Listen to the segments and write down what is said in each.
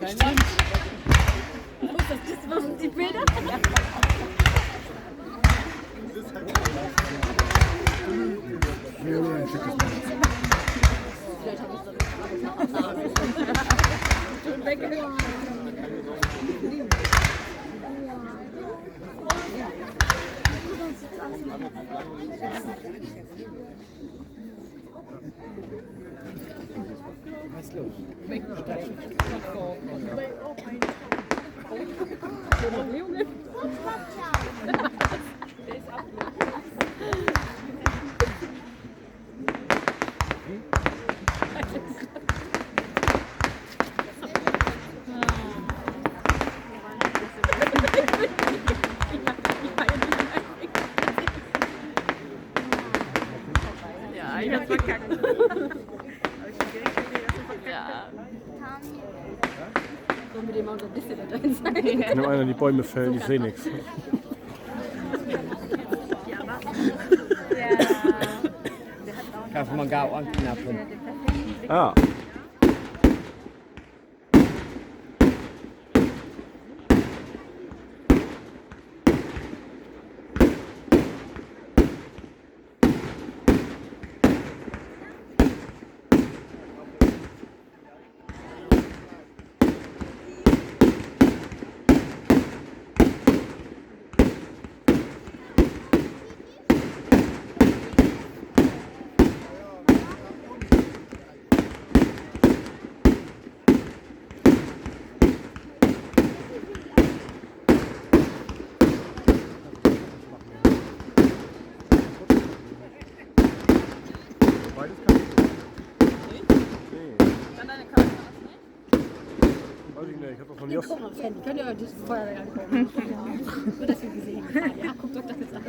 Stimmt. Was sind die Bilder? Vielleicht habe ich Was ist los? Ja, ich hab's verkackt. Ja. Sollen wir dem mal unser bisschen da drin sein? Ich nehme einer die Bäume fällen, ich sehe nichts. Kannst du mal gar anknappen. Ah. Beides kann ich nicht. Nee. Kann deine Kamera das nicht? Weiß ich nicht, ich hab das noch nie aus. Guck mal aufs Handy. Könnt ihr euch das Feuerwerk angucken? Nur, dass wir gesehen haben. Ja, guckt euch das jetzt an.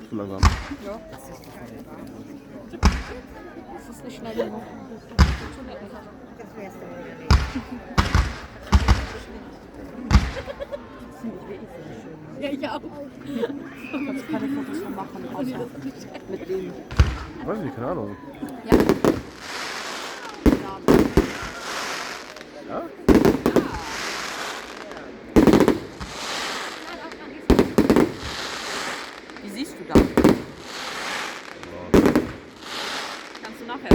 Zu langsam. Ja. Das ist nicht schnell genug. Das wär's dann wieder nicht. Ja, ich auch. Kannst keine Fotos von machen, außer mit dem. Weiß ich nicht, keine Ahnung. Ja. Ja? Wie siehst du das? Kannst du nachher?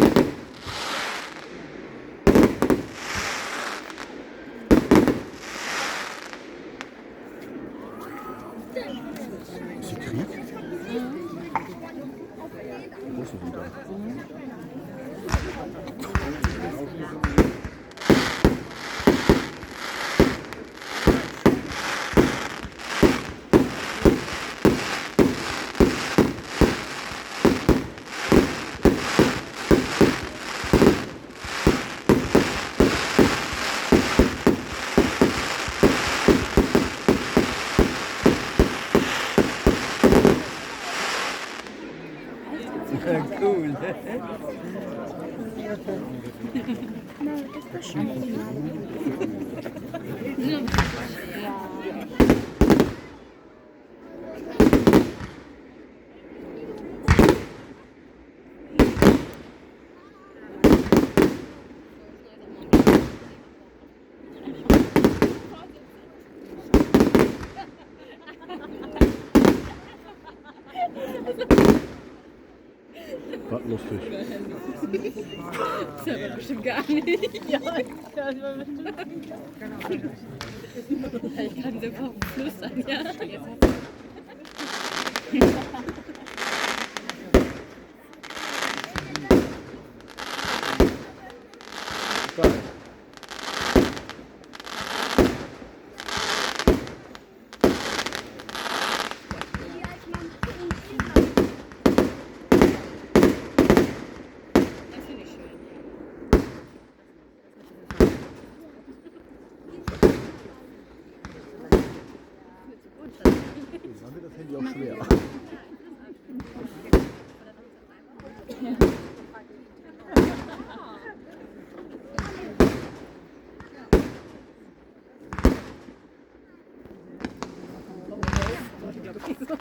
Ist hier Krieg? Wo ist denn da? Cool. War lustig. Das war bestimmt gar nicht. Ja, das war bestimmt. Ich kann so kaum flüstern, ja. Geil. Das finde ich schön. Dann wird das Handy auch schwer. Okay, so.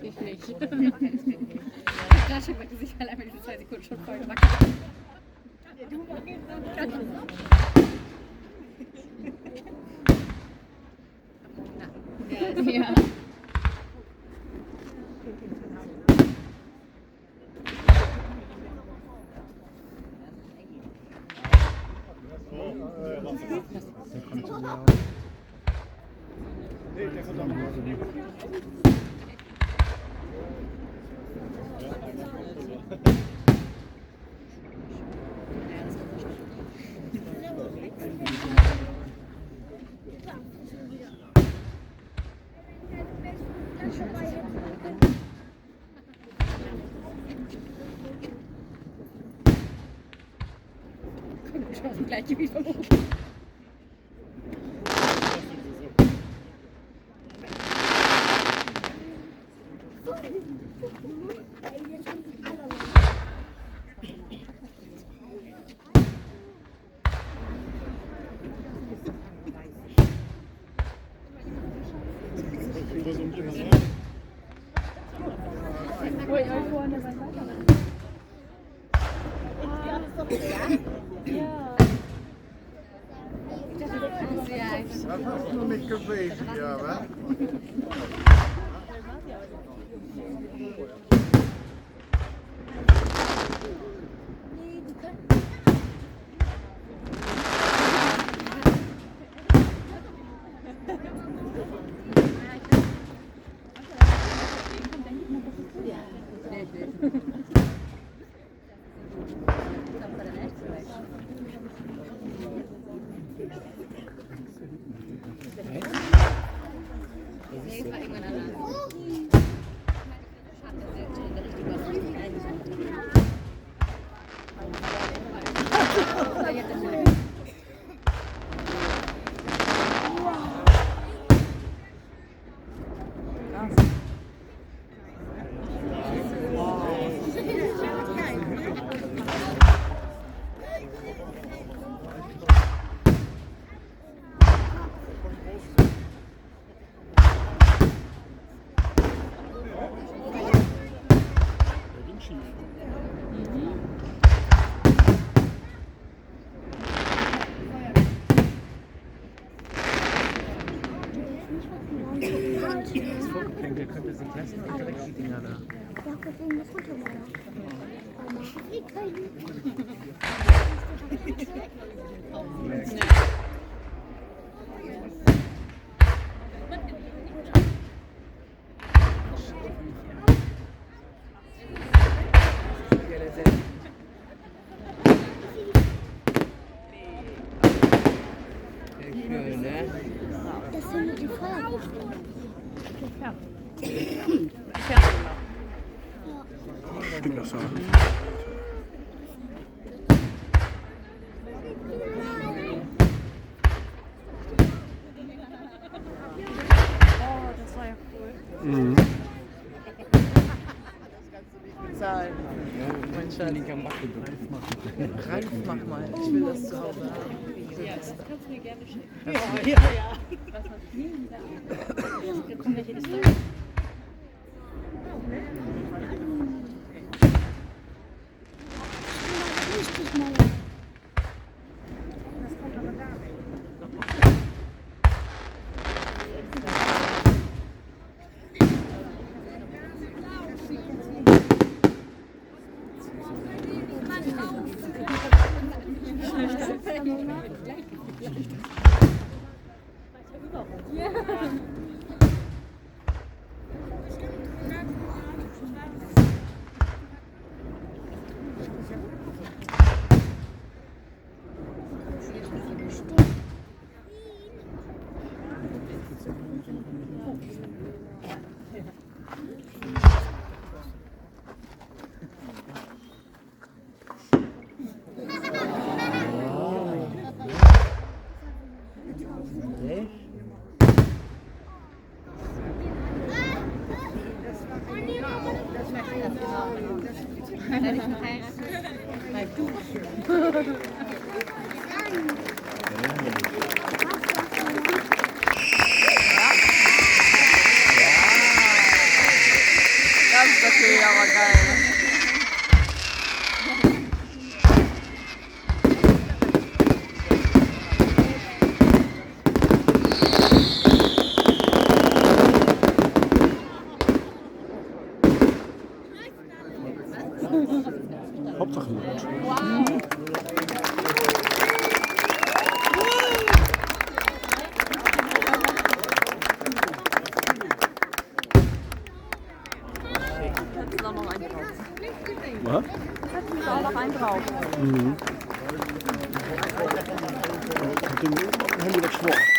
Ich nicht. Die Flasche wollte sich allein mit den 2 Sekunden schon voll gemacht. Ja, du machst ja. Gleichgewicht vom Hof. Dat was nog niet geweest, ja, hè? Der könnte sich testen und direkt die Dinger da. Ja, deswegen das Foto mal. Das sind die Feuerwerk. So. Geil. Mein Schatz. Ralf, mach mal. Ich will das zu Hause haben. Ja, das kannst du mir gerne schicken. Was man vielen Dank. Jetzt kommen wir hier das Story. Richtig mal. Ganz okay, aber geil. Hauptsache gut. Jetzt auch noch einen drauf. Was? Jetzt auch noch einen drauf. Mit dem Handy wird schwach.